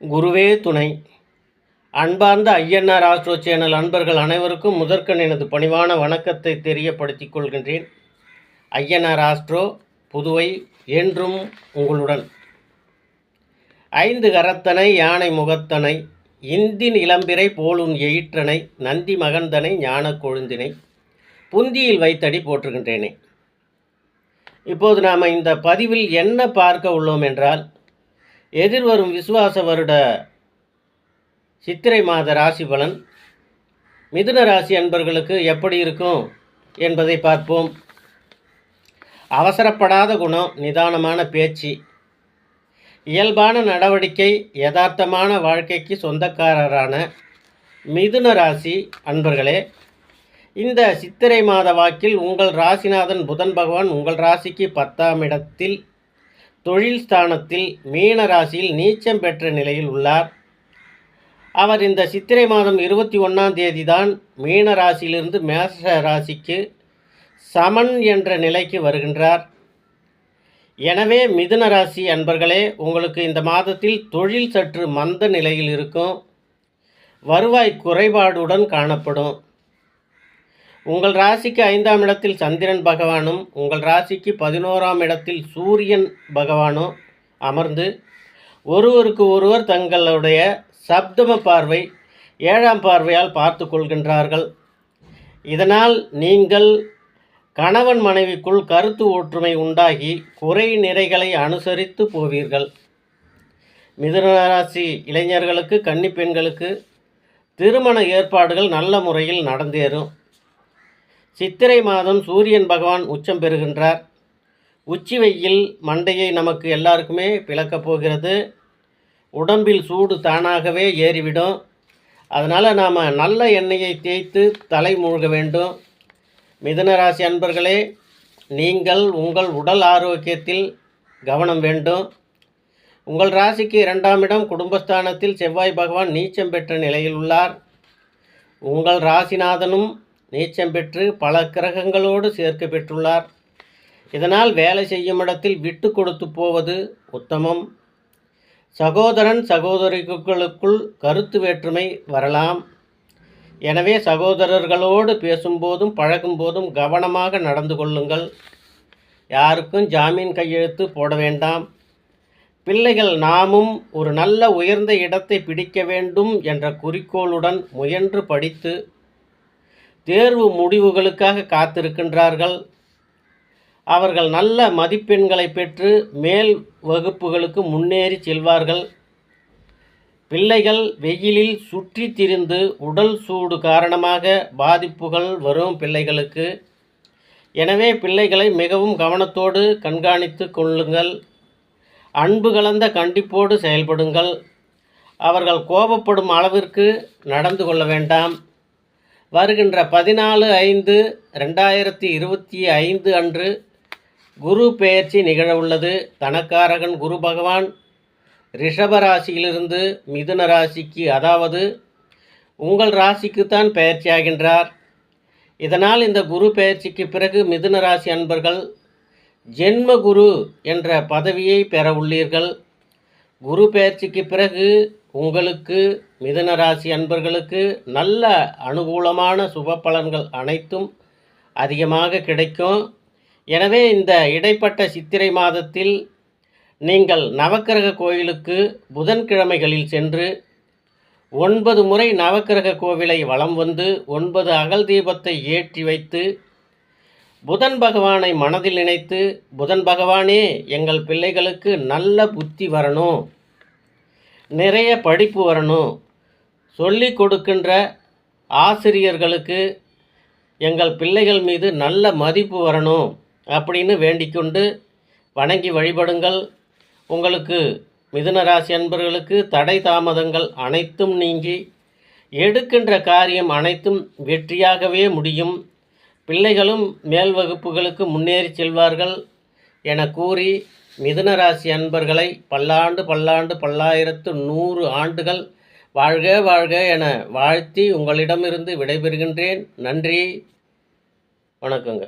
குருவே துணை. அன்பார்ந்த ஐஎன்ஆர் ஆஸ்ட்ரோ சேனல் அன்பர்கள் அனைவருக்கும் முதற்கண் எனது பணிவான வணக்கத்தை தெரியப்படுத்திக் கொள்கின்றேன். ஐஎன்ஆர் ஆஸ்ட்ரோ புதுவை என்றும் உங்களுடன். 5 கரத்தனை யானை முகத்தனை இந்தின் இளம்பிறை போலும் எயிற்றனை நந்தி மகந்தனை ஞான கொழுந்தினை புந்தியில் வைத்தடி போற்றுகின்றேனே. இப்போது நாம் இந்த பதிவில் என்ன பார்க்க உள்ளோம் என்றால், எதிர்வரும் விசுவாச வருட சித்திரை மாத ராசி பலன் மிதுன ராசி அன்பர்களுக்கு எப்படி இருக்கும் என்பதை பார்ப்போம். அவசரப்படாத குணம், நிதானமான பேச்சு, இயல்பான நடவடிக்கை, யதார்த்தமான வாழ்க்கைக்கு சொந்தக்காரரான மிதுன ராசி அன்பர்களே, இந்த சித்திரை மாத வாக்கில் உங்கள் ராசிநாதன் புதன் பகவான் உங்கள் ராசிக்கு 10ஆம் இடத்தில் தொழில் ஸ்தானத்தில் மீன ராசியில் நீச்சம் பெற்ற நிலையில் உள்ளார். அவர் இந்த சித்திரை மாதம் 21ஆம் தேதி தான் மீன ராசியிலிருந்து மேஷ ராசிக்கு சமன் என்ற நிலைக்கு வருகின்றார். எனவே மிதுன ராசி அன்பர்களே, உங்களுக்கு இந்த மாதத்தில் தொழில் சற்று மந்த நிலையில் இருக்கும். வருவாய் குறைபாடுடன் காணப்படும். உங்கள் ராசிக்கு 5ஆம் இடத்தில் சந்திரன் பகவானும் உங்கள் ராசிக்கு 11ஆம் இடத்தில் சூரியன் பகவானும் அமர்ந்து ஒருவருக்கு ஒருவர் தங்களுடைய சப்தம பார்வை 7ஆம் பார்வையால் பார்த்து கொள்கின்றார்கள். இதனால் நீங்கள் கணவன் மனைவிக்குள் கருத்து ஒற்றுமை உண்டாகி குறை நிறைகளை அனுசரித்து போவீர்கள். மிதுன ராசி இளைஞர்களுக்கு, கன்னி பெண்களுக்கு திருமண ஏற்பாடுகள் நல்ல முறையில் நடந்தேறும். சித்திரை மாதம் சூரியன் பகவான் உச்சம் பெறுகின்றார். உச்சி வெயில் மண்டையை நமக்கு எல்லாருக்குமே பிளக்கப் போகிறது. உடம்பில் சூடு தானாகவே ஏறிவிடும். அதனால் நாம் நல்ல எண்ணெயை தேய்த்து தலை மூழ்க வேண்டும். மிதுன ராசி அன்பர்களே, நீங்கள் உங்கள் உடல் ஆரோக்கியத்தில் கவனம் வேண்டும். உங்கள் ராசிக்கு 2ஆம் இடம் குடும்பஸ்தானத்தில் செவ்வாய் பகவான் நீச்சம் பெற்ற நிலையில் உள்ளார். உங்கள் ராசிநாதனும் நீச்சம் பெற்று பல கிரகங்களோடு சேர்க்க பெற்றுள்ளார். இதனால் வேலை செய்யும் இடத்தில் விட்டு கொடுத்து போவது உத்தமம். சகோதரன் சகோதரிகளுக்குள் கருத்து வேற்றுமை வரலாம். எனவே சகோதரர்களோடு பேசும்போதும் பழகும்போதும் கவனமாக நடந்து கொள்ளுங்கள். யாருக்கும் ஜாமீன் கையெழுத்து போட வேண்டாம். பிள்ளைகள் நாமும் ஒரு நல்ல உயர்ந்த இடத்தை பிடிக்க வேண்டும் என்ற குறிக்கோளுடன் முயன்று படித்து தேர்வு முடிவுகளுக்காக காத்திருக்கின்றார்கள். அவர்கள் நல்ல மதிப்பெண்களை பெற்று மேல் வகுப்புகளுக்கு முன்னேறி செல்வார்கள். பிள்ளைகள் வெயிலில் சுற்றி திரிந்து உடல் சூடு காரணமாக பாதிப்புகள் வரும் பிள்ளைகளுக்கு. எனவே பிள்ளைகளை மிகவும் கவனத்தோடு கண்காணித்து கொள்ளுங்கள். அன்பு கலந்த கண்டிப்போடு செயல்படுங்கள். அவர்கள் கோபப்படும் அளவிற்கு நடந்து கொள்ள வேண்டாம். வருகின்ற 14/5/2025 அன்று குரு பெயர்ச்சி நிகழவுள்ளது. தனக்காரகன் குரு பகவான் ரிஷப ராசியிலிருந்து மிதுன ராசிக்கு, அதாவது உங்கள் ராசிக்குத்தான் பெயர்ச்சியாகின்றார். இதனால் இந்த குரு பெயர்ச்சிக்கு பிறகு மிதுன ராசி அன்பர்கள் ஜென்ம குரு என்ற பதவியை பெற உள்ளீர்கள். குரு பெயர்ச்சிக்கு பிறகு உங்களுக்கு மிதுன ராசி அன்பர்களுக்கு நல்ல அனுகூலமான சுப பலன்கள் அனைத்தும் அதிகமாக கிடைக்கும். எனவே இந்த இடைப்பட்ட சித்திரை மாதத்தில் நீங்கள் நவக்கிரக கோயிலுக்கு புதன்கிழமைகளில் சென்று 9 முறை நவக்கிரக கோவிலை வலம் வந்து 9 அகல் தீபத்தை ஏற்றி வைத்து புதன் பகவானை மனதில் நினைத்து, புதன் பகவானே, எங்கள் பிள்ளைகளுக்கு நல்ல புத்தி வரணும், நிறைய படிப்பு வரணும், சொல்லி கொடுக்கின்ற ஆசிரியர்களுக்கு எங்கள் பிள்ளைகள் மீது நல்ல மதிப்பு வரணும் அப்படின்னு வேண்டிக்கொண்டு வணங்கி வழிபடுங்கள். உங்களுக்கு மிதுன ராசி அன்பர்களுக்கு தடை தாமதங்கள் அனைத்தும் நீங்கி எடுக்கின்ற காரியம் அனைத்தும் வெற்றியாகவே முடியும். பிள்ளைகளும் மேல் வகுப்புகளுக்கு முன்னேறி செல்வார்கள் என கூறி மிதுன ராசி அன்பர்களை பல்லாண்டு பல்லாண்டு பல்லாயிரத்து 100 ஆண்டுகள் வாழ்க வாழ்க என வாழ்த்தி உங்களிடமிருந்து விடைபெறுகின்றேன். நன்றி, வணக்கங்க.